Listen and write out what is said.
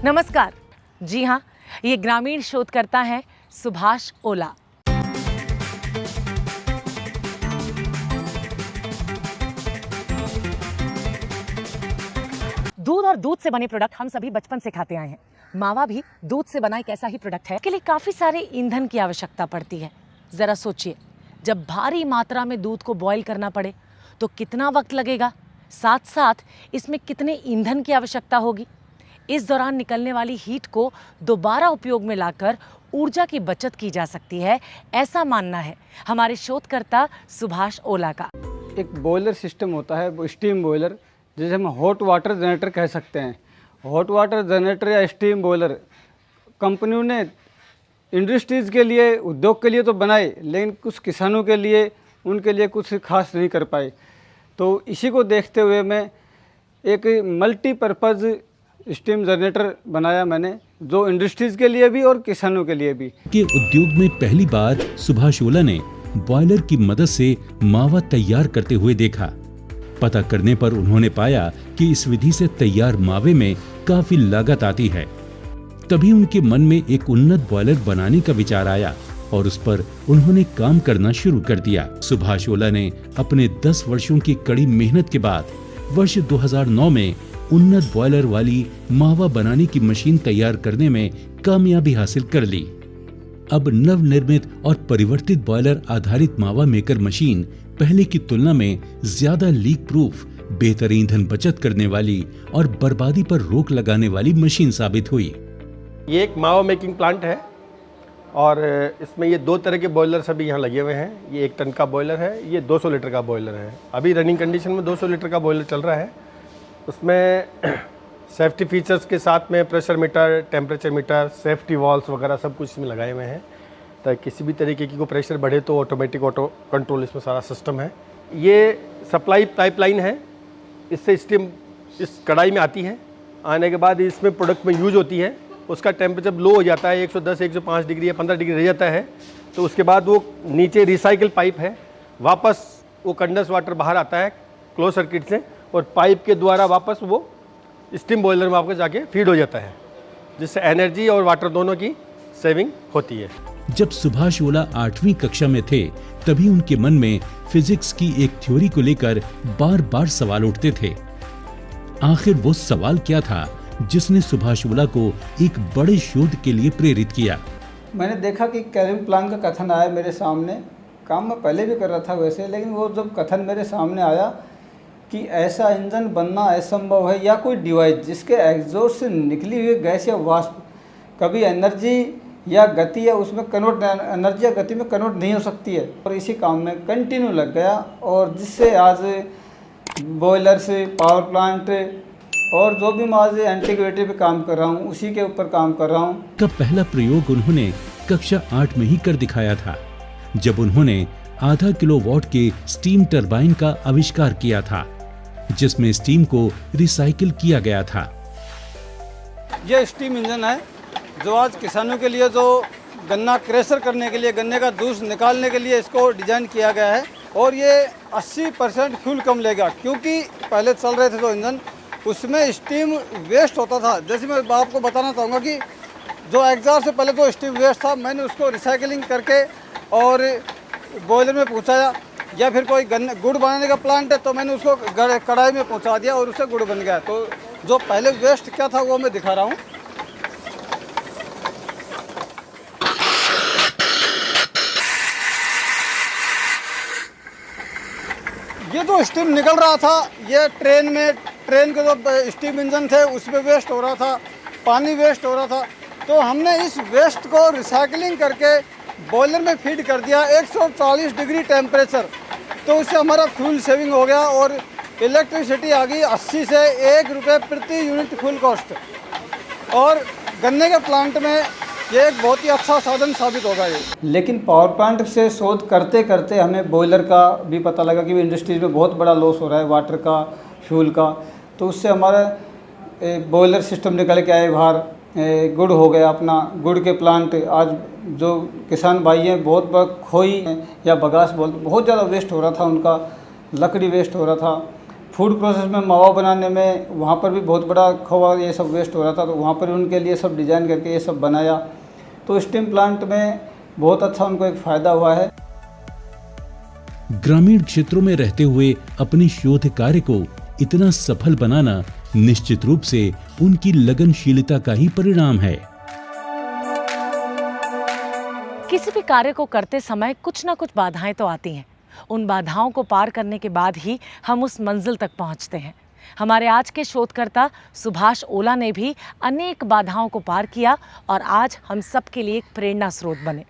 नमस्कार। जी हाँ, ये ग्रामीण शोधकर्ता है सुभाष ओला। दूध और दूध से बने प्रोडक्ट हम सभी बचपन से खाते आए हैं। मावा भी दूध से बना एक ऐसा ही प्रोडक्ट है। इसके लिए काफी सारे ईंधन की आवश्यकता पड़ती है। जरा सोचिए, जब भारी मात्रा में दूध को बॉईल करना पड़े तो कितना वक्त लगेगा, साथ साथ इसमें कितने ईंधन की आवश्यकता होगी। इस दौरान निकलने वाली हीट को दोबारा उपयोग में लाकर ऊर्जा की बचत की जा सकती है, ऐसा मानना है हमारे शोधकर्ता सुभाष ओला का। एक बॉयलर सिस्टम होता है, वो स्टीम बॉयलर, जिसे हम हॉट वाटर जनरेटर कह सकते हैं। हॉट वाटर जनरेटर या स्टीम बॉयलर कंपनियों ने इंडस्ट्रीज़ के लिए, उद्योग के लिए तो बनाए, लेकिन कुछ किसानों के लिए, उनके लिए कुछ खास नहीं कर पाए। तो इसी को देखते हुए मैं एक मल्टीपर्पज़ स्टीम जनरेटर बनाया मैंने, जो इंडस्ट्रीज़ के लिए भी और किसानों के लिए भी। के उद्योग में पहली बार सुभाष ओला ने बॉयलर की मदद से मावा तैयार करते हुए देखा। पता करने पर उन्होंने पाया कि इस विधि से तैयार मावे में काफी लागत आती है। तभी उनके मन में एक उन्नत बॉयलर बनाने का विचार आया और उस पर उन्होंने काम करना शुरू कर दिया। सुभाष ओला ने अपने 10 वर्षों की कड़ी मेहनत के बाद वर्ष 2009 में उन्नत बॉयलर वाली मावा बनाने की मशीन तैयार करने में कामयाबी हासिल कर ली। अब नवनिर्मित और परिवर्तित बॉयलर आधारित मावा मेकर मशीन पहले की तुलना में ज्यादा लीक प्रूफ, बेहतर ईंधन बचत करने वाली और बर्बादी पर रोक लगाने वाली मशीन साबित हुई। ये एक मावा मेकिंग प्लांट है और इसमें ये 2 तरह के बॉयलर अभी यहाँ लगे हुए हैं। ये 1 टन का बॉयलर है, ये 200 लीटर का बॉयलर है। अभी रनिंग कंडीशन में 200 लीटर का बॉयलर चल रहा है। उसमें सेफ्टी फीचर्स के साथ में pressure meter, temperature meter, safety walls वगैरह सब कुछ इसमें लगाए हुए हैं, ताकि किसी भी तरीके की कोई प्रेशर बढ़े तो ऑटोमेटिक ऑटो कंट्रोल इसमें सारा सिस्टम है। ये सप्लाई पाइपलाइन है, इससे स्टीम इस कढ़ाई में आती है। आने के बाद इसमें प्रोडक्ट में यूज होती है। उसका टेम्परेचर लो हो जाता है, 110 105 डिग्री या 15 डिग्री रह जाता है। तो उसके बाद वो नीचे रिसाइकिल पाइप है, वापस वो कंडेंस वाटर बाहर आता है क्लोज सर्किट से और पाइप के द्वारा वापस वो स्टीम बॉयलर में आपको जाके फीड हो जाता है, जिससे एनर्जी और वाटर दोनों की सेविंग होती है। जब सुभाष ओला 8वीं कक्षा में थे, तभी उनके मन में फिजिक्स की एक थ्योरी को लेकर बार बार सवाल उठते थे। आखिर वो सवाल क्या था जिसने सुभाष ओला को एक बड़े शोध के लिए प्रेरित किया? मैंने देखा कि केल्विन प्लांक का कथन आया मेरे सामने। काम मैं पहले भी कर रहा था वैसे, लेकिन वो जब कथन मेरे सामने आया कि ऐसा इंजन बनना असंभव है, या कोई डिवाइस जिसके एग्जॉस्ट से निकली हुई गैस या वाष्प कभी एनर्जी या गति या उसमें कन्वर्ट, एनर्जी या गति में कन्वर्ट नहीं हो सकती है। और इसी काम में कंटिन्यू लग गया और जिससे आज बॉयलर से पावर प्लांट और जो भी मैं आज एंटीग्रेविटी पे काम कर रहा हूँ, उसी के ऊपर काम कर रहा हूँ। का पहला प्रयोग उन्होंने कक्षा 8 में ही कर दिखाया था, जब उन्होंने आधा किलोवाट के स्टीम टरबाइन का आविष्कार किया था, जिसमें स्टीम को रिसाइकिल किया गया था। ये स्टीम इंजन है जो आज किसानों के लिए, जो गन्ना क्रेशर करने के लिए, गन्ने का जूस निकालने के लिए इसको डिजाइन किया गया है। और ये 80% फ्यूल कम लेगा, क्योंकि पहले चल रहे थे जो इंजन, उसमें स्टीम वेस्ट होता था। जैसे मैं आपको बताना चाहूँगा कि जो एग्जॉस्ट से पहले जो स्टीम वेस्ट था, मैंने उसको रिसाइकलिंग करके और बॉयलर में पहुँचाया। या फिर कोई गुड़ बनाने का प्लांट है तो मैंने उसको कढ़ाई में पहुँचा दिया और उससे गुड़ बन गया। तो जो पहले वेस्ट क्या था वो मैं दिखा रहा हूँ। ये जो स्टीम निकल रहा था, ये ट्रेन के जो स्टीम इंजन थे उसमें वेस्ट हो रहा था, पानी वेस्ट हो रहा था। तो हमने इस वेस्ट को रिसाइकलिंग करके बॉयलर में फीड कर दिया 140 डिग्री टेम्परेचर। तो उससे हमारा फ्यूल सेविंग हो गया और इलेक्ट्रिसिटी आ गई 80 से 1 रुपये प्रति यूनिट फुल कॉस्ट। और गन्ने के प्लांट में ये एक बहुत ही अच्छा साधन साबित होगा ये। लेकिन पावर प्लांट से शोध करते करते हमें बॉयलर का भी पता लगा कि इंडस्ट्रीज में बहुत बड़ा लॉस हो रहा है, वाटर का, फ्यूल का। तो उससे हमारा बॉयलर सिस्टम निकल के आए बाहर। गुड़ हो गया अपना, गुड़ के प्लांट आज जो किसान भाई हैं, बहुत बार खोई या बगास बहुत ज़्यादा वेस्ट हो रहा था उनका, लकड़ी वेस्ट हो रहा था, फूड प्रोसेस में मावा बनाने में वहाँ पर भी बहुत बड़ा खोआ ये सब वेस्ट हो रहा था, तो वहाँ पर उनके लिए सब डिज़ाइन करके ये सब बनाया। तो स्टीम प्लांट में बहुत अच्छा उनको एक फ़ायदा हुआ है। ग्रामीण क्षेत्रों में रहते हुए अपनी शोध कार्य को इतना सफल बनाना निश्चित रूप से उनकी लगनशीलता का ही परिणाम है। किसी भी कार्य को करते समय कुछ ना कुछ बाधाएं तो आती हैं। उन बाधाओं को पार करने के बाद ही हम उस मंजिल तक पहुंचते हैं। हमारे आज के शोधकर्ता सुभाष ओला ने भी अनेक बाधाओं को पार किया और आज हम सब के लिए एक प्रेरणा स्रोत बने।